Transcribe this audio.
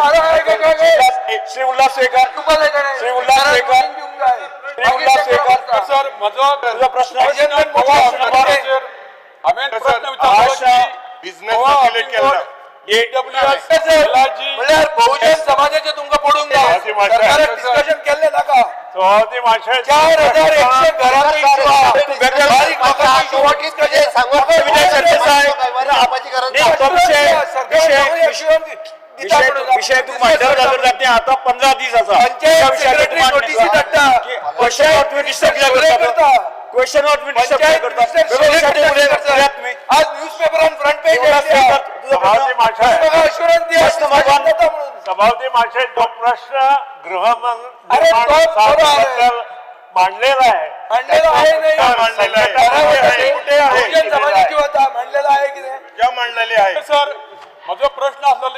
Shri Ulhas Shekhar Shri Ulhas Shekhar Shri Ulhas Shekhar sir माझा प्रश्न business relate केला बहुजन समाजाचे तुमका पडून डिस्कशन केले ना का 4100 विषय तू मांडला जाते आता 15 दिवस असा क्वेश्चन नॉट मी डिस्टर्ब करता आज न्यूजपेपर ऑन फ्रंट पेज सभापती माणसे तो प्रश्न गृहमंत्री मांडलेला आहे मांडलेले आहे सर माझा प्रश्न असला